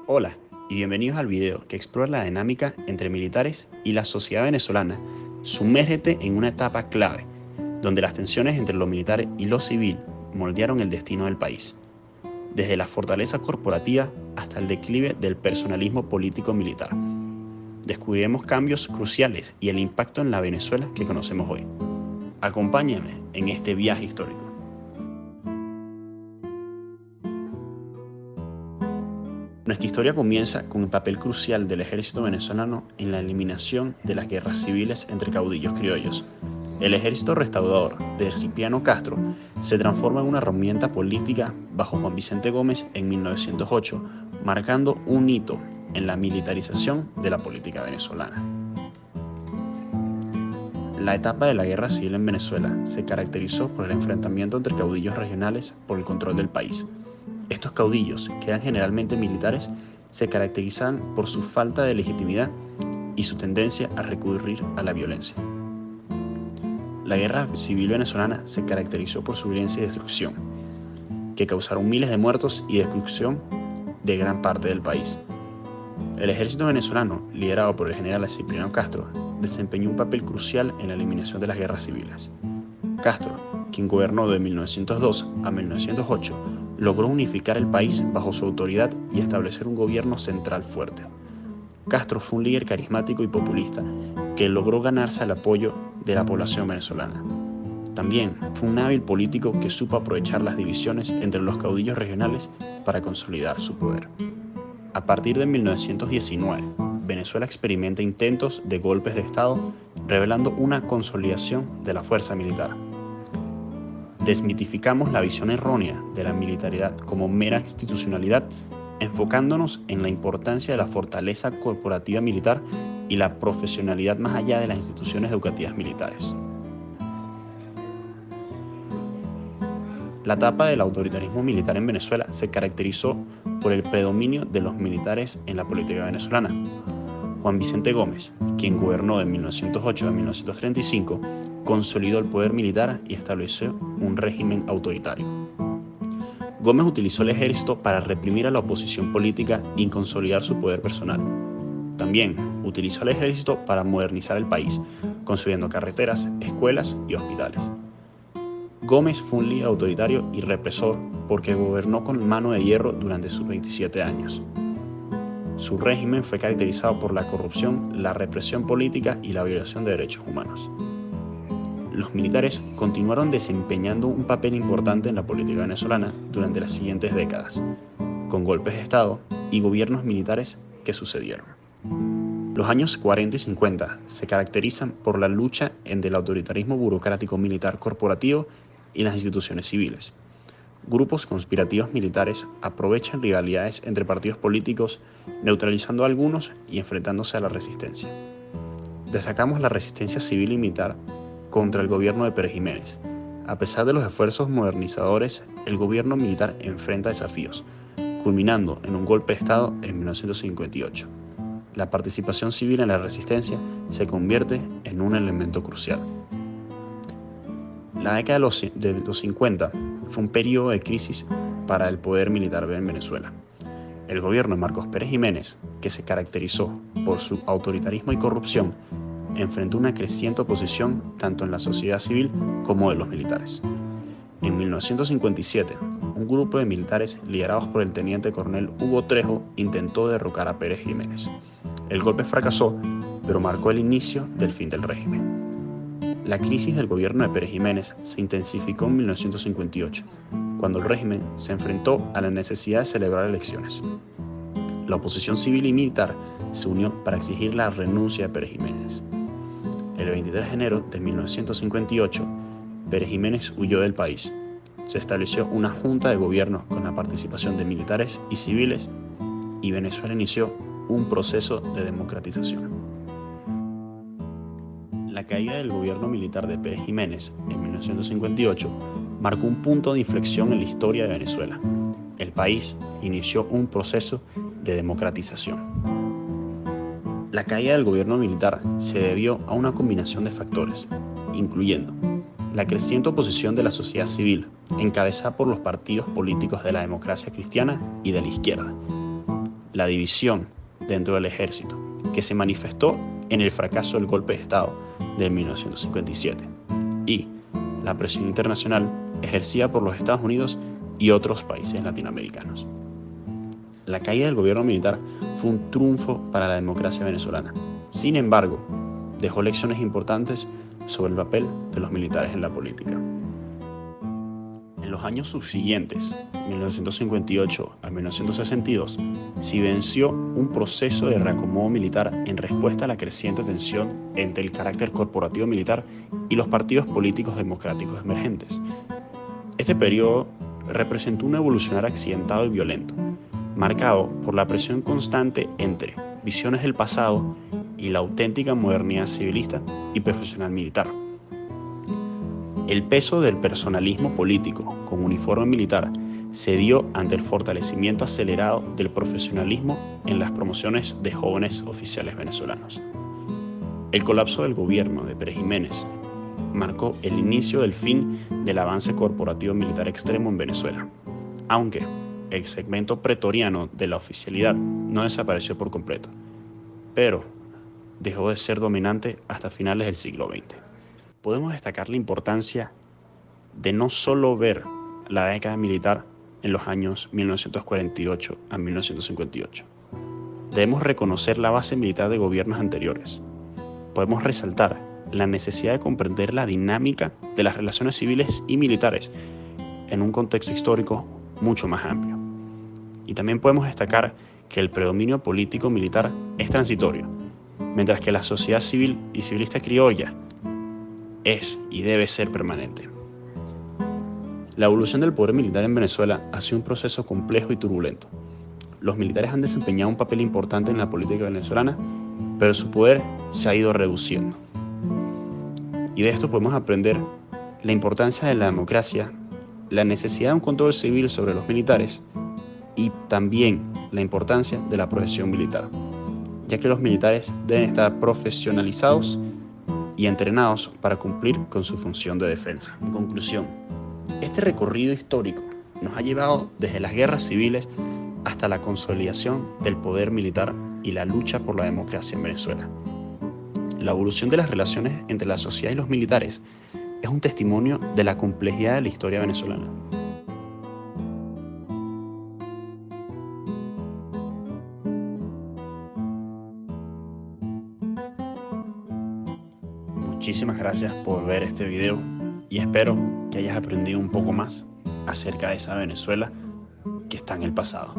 Hola y bienvenidos al video que explora la dinámica entre militares y la sociedad venezolana. Sumérgete en una etapa clave, donde las tensiones entre lo militar y lo civil moldearon el destino del país, desde la fortaleza corporativa hasta el declive del personalismo político-militar. Descubriremos cambios cruciales y el impacto en la Venezuela que conocemos hoy. Acompáñame en este viaje histórico. Nuestra historia comienza con el papel crucial del ejército venezolano en la eliminación de las guerras civiles entre caudillos criollos. El ejército restaurador de Cipriano Castro se transforma en una herramienta política bajo Juan Vicente Gómez en 1908, marcando un hito en la militarización de la política venezolana. La etapa de la guerra civil en Venezuela se caracterizó por el enfrentamiento entre caudillos regionales por el control del país. Estos caudillos, que eran generalmente militares, se caracterizaban por su falta de legitimidad y su tendencia a recurrir a la violencia. La guerra civil venezolana se caracterizó por su violencia y destrucción, que causaron miles de muertos y destrucción de gran parte del país. El ejército venezolano, liderado por el general Cipriano Castro, desempeñó un papel crucial en la eliminación de las guerras civiles. Castro, quien gobernó de 1902 a 1908, logró unificar el país bajo su autoridad y establecer un gobierno central fuerte. Castro fue un líder carismático y populista que logró ganarse el apoyo de la población venezolana. También fue un hábil político que supo aprovechar las divisiones entre los caudillos regionales para consolidar su poder. A partir de 1919, Venezuela experimenta intentos de golpes de Estado, revelando una consolidación de la fuerza militar. Desmitificamos la visión errónea de la militaridad como mera institucionalidad, enfocándonos en la importancia de la fortaleza corporativa militar y la profesionalidad más allá de las instituciones educativas militares. La etapa del autoritarismo militar en Venezuela se caracterizó por el predominio de los militares en la política venezolana. Juan Vicente Gómez, quien gobernó de 1908 a 1935, consolidó el poder militar y estableció un régimen autoritario. Gómez utilizó el ejército para reprimir a la oposición política y consolidar su poder personal. También utilizó el ejército para modernizar el país, construyendo carreteras, escuelas y hospitales. Gómez fue un líder autoritario y represor porque gobernó con mano de hierro durante sus 27 años. Su régimen fue caracterizado por la corrupción, la represión política y la violación de derechos humanos. Los militares continuaron desempeñando un papel importante en la política venezolana durante las siguientes décadas, con golpes de Estado y gobiernos militares que sucedieron. Los años 40 y 50 se caracterizan por la lucha entre el autoritarismo burocrático militar corporativo y las instituciones civiles. Grupos conspirativos militares aprovechan rivalidades entre partidos políticos, neutralizando a algunos y enfrentándose a la resistencia. Destacamos la resistencia civil y militar contra el gobierno de Pérez Jiménez. A pesar de los esfuerzos modernizadores, el gobierno militar enfrenta desafíos, culminando en un golpe de Estado en 1958. La participación civil en la resistencia se convierte en un elemento crucial. La década de los 50 fue un periodo de crisis para el poder militar en Venezuela. El gobierno de Marcos Pérez Jiménez, que se caracterizó por su autoritarismo y corrupción, enfrentó una creciente oposición tanto en la sociedad civil como de los militares. En 1957, un grupo de militares liderados por el teniente coronel Hugo Trejo intentó derrocar a Pérez Jiménez. El golpe fracasó, pero marcó el inicio del fin del régimen. La crisis del gobierno de Pérez Jiménez se intensificó en 1958, cuando el régimen se enfrentó a la necesidad de celebrar elecciones. La oposición civil y militar se unió para exigir la renuncia de Pérez Jiménez. El 23 de enero de 1958, Pérez Jiménez huyó del país. Se estableció una junta de gobierno con la participación de militares y civiles y Venezuela inició un proceso de democratización. La caída del gobierno militar de Pérez Jiménez en 1958 marcó un punto de inflexión en la historia de Venezuela. El país inició un proceso de democratización. La caída del gobierno militar se debió a una combinación de factores, incluyendo la creciente oposición de la sociedad civil, encabezada por los partidos políticos de la democracia cristiana y de la izquierda, la división dentro del ejército, que se manifestó en el fracaso del golpe de Estado de 1957, y la presión internacional ejercida por los Estados Unidos y otros países latinoamericanos. La caída del gobierno militar fue un triunfo para la democracia venezolana. Sin embargo, dejó lecciones importantes sobre el papel de los militares en la política. En los años subsiguientes, 1958 a 1962, se venció un proceso de reacomodo militar en respuesta a la creciente tensión entre el carácter corporativo militar y los partidos políticos democráticos emergentes. Este periodo representó un evolucionar accidentado y violento, marcado por la presión constante entre visiones del pasado y la auténtica modernidad civilista y profesional militar. El peso del personalismo político con uniforme militar se dio ante el fortalecimiento acelerado del profesionalismo en las promociones de jóvenes oficiales venezolanos. El colapso del gobierno de Pérez Jiménez marcó el inicio del fin del avance corporativo militar extremo en Venezuela, aunque el segmento pretoriano de la oficialidad no desapareció por completo, pero dejó de ser dominante hasta finales del siglo XX. Podemos destacar la importancia de no solo ver la década militar en los años 1948 a 1958. Debemos reconocer la base militar de gobiernos anteriores. Podemos resaltar la necesidad de comprender la dinámica de las relaciones civiles y militares en un contexto histórico mucho más amplio. Y también podemos destacar que el predominio político militar es transitorio, mientras que la sociedad civil y civilista criolla es y debe ser permanente. La evolución del poder militar en Venezuela ha sido un proceso complejo y turbulento. Los militares han desempeñado un papel importante en la política venezolana, pero su poder se ha ido reduciendo. Y de esto podemos aprender la importancia de la democracia, la necesidad de un control civil sobre los militares y también la importancia de la profesión militar, ya que los militares deben estar profesionalizados y entrenados para cumplir con su función de defensa. En conclusión, este recorrido histórico nos ha llevado desde las guerras civiles hasta la consolidación del poder militar y la lucha por la democracia en Venezuela. La evolución de las relaciones entre la sociedad y los militares es un testimonio de la complejidad de la historia venezolana. Muchísimas gracias por ver este video y espero que hayas aprendido un poco más acerca de esa Venezuela que está en el pasado.